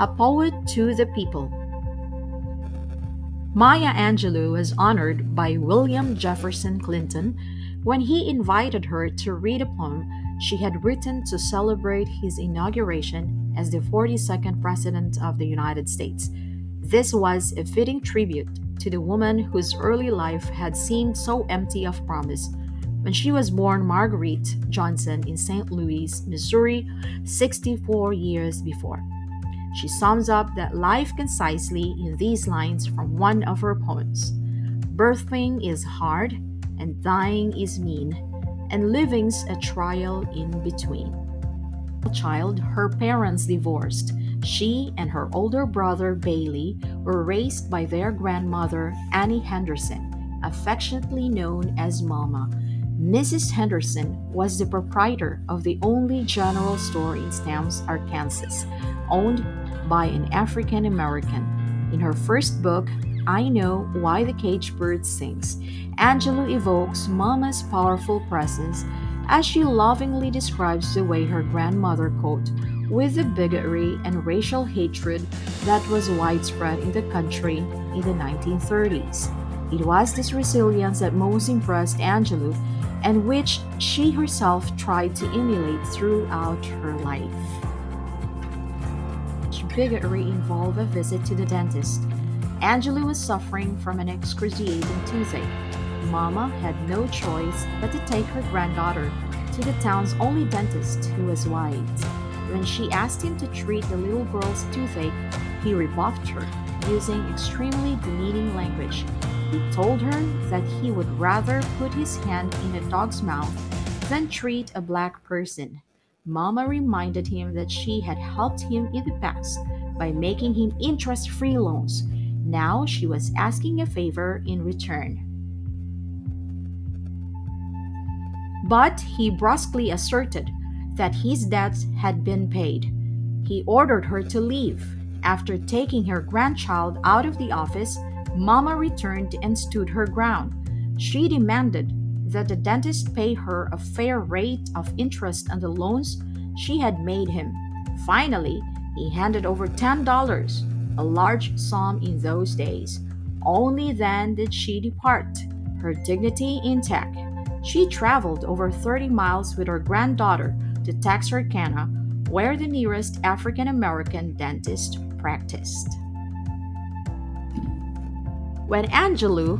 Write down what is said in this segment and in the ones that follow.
A poet to the people. Maya Angelou was honored by William Jefferson Clinton when he invited her to read a poem she had written to celebrate his inauguration as the 42nd President of the United States. This was a fitting tribute to the woman whose early life had seemed so empty of promise when she was born Marguerite Johnson in St. Louis, Missouri, 64 years before. She sums up that life concisely in these lines from one of her poems. Birthing is hard, and dying is mean, and living's a trial in between. Child, her parents divorced. She and her older brother Bailey were raised by their grandmother Annie Henderson, affectionately known as Mama. Mrs. Henderson was the proprietor of the only general store in Stamps, Arkansas, owned by an African American. In her first book, I Know Why the Caged Bird Sings, Angelou evokes Mama's powerful presence as she lovingly describes the way her grandmother coped with the bigotry and racial hatred that was widespread in the country in the 1930s. It was this resilience that most impressed Angelou and which she herself tried to emulate throughout her life. Bigotry involved a visit to the dentist. Angelou was suffering from an excruciating toothache. Mama had no choice but to take her granddaughter to the town's only dentist, who was white. When she asked him to treat the little girl's toothache, he rebuffed her, using extremely demeaning language. He told her that he would rather put his hand in a dog's mouth than treat a black person. Mama reminded him that she had helped him in the past by making him interest-free loans. Now she was asking a favor in return. But he brusquely asserted that his debts had been paid. He ordered her to leave. After taking her grandchild out of the office, Mama returned and stood her ground. She demanded that the dentist pay her a fair rate of interest on the loans she had made him. Finally, he handed over $10, a large sum in those days. Only then did she depart, her dignity intact. She traveled over 30 miles with her granddaughter to Texarkana, where the nearest African American dentist practiced. When Angelou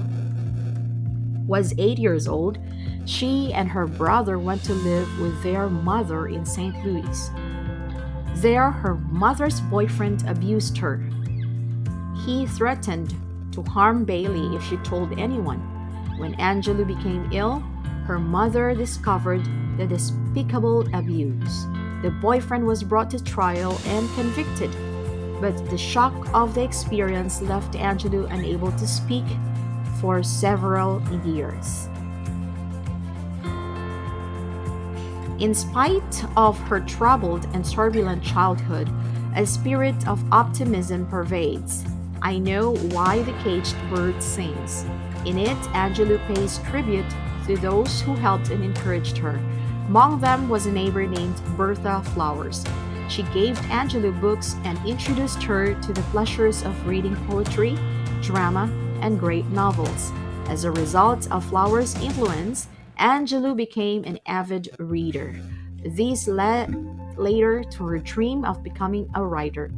was 8 years old, she and her brother went to live with their mother in St. Louis. There, her mother's boyfriend abused her. He threatened to harm Bailey if she told anyone. When Angelou became ill, her mother discovered the despicable abuse. The boyfriend was brought to trial and convicted, but the shock of the experience left Angelou unable to speak for several years. In spite of her troubled and turbulent childhood, a spirit of optimism pervades. I Know Why the Caged Bird Sings. In it, Angelou pays tribute to those who helped and encouraged her. Among them was a neighbor named Bertha Flowers. She gave Angelou books and introduced her to the pleasures of reading poetry, drama, and great novels. As a result of Flowers' influence, Angelou became an avid reader. This led later to her dream of becoming a writer.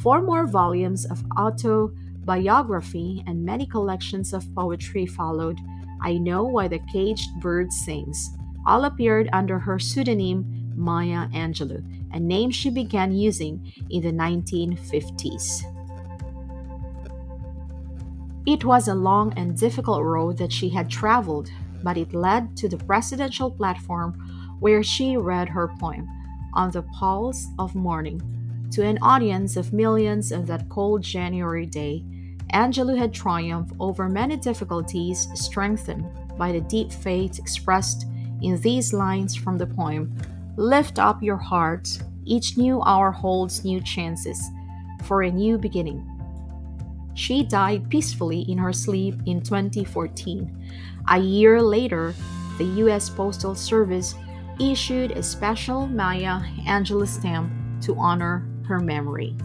4 more volumes of autobiography and many collections of poetry followed. I Know Why the Caged Bird Sings. All appeared under her pseudonym Maya Angelou, a name she began using in the 1950s. It was a long and difficult road that she had traveled, but it led to the presidential platform where she read her poem, On the Pulse of Morning, to an audience of millions on that cold January day. Angelou had triumphed over many difficulties, strengthened by the deep faith expressed in these lines from the poem. Lift up your hearts, each new hour holds new chances for a new beginning. She died peacefully in her sleep in 2014. A year later, the U.S. Postal Service issued a special Maya Angelou stamp to honor her memory.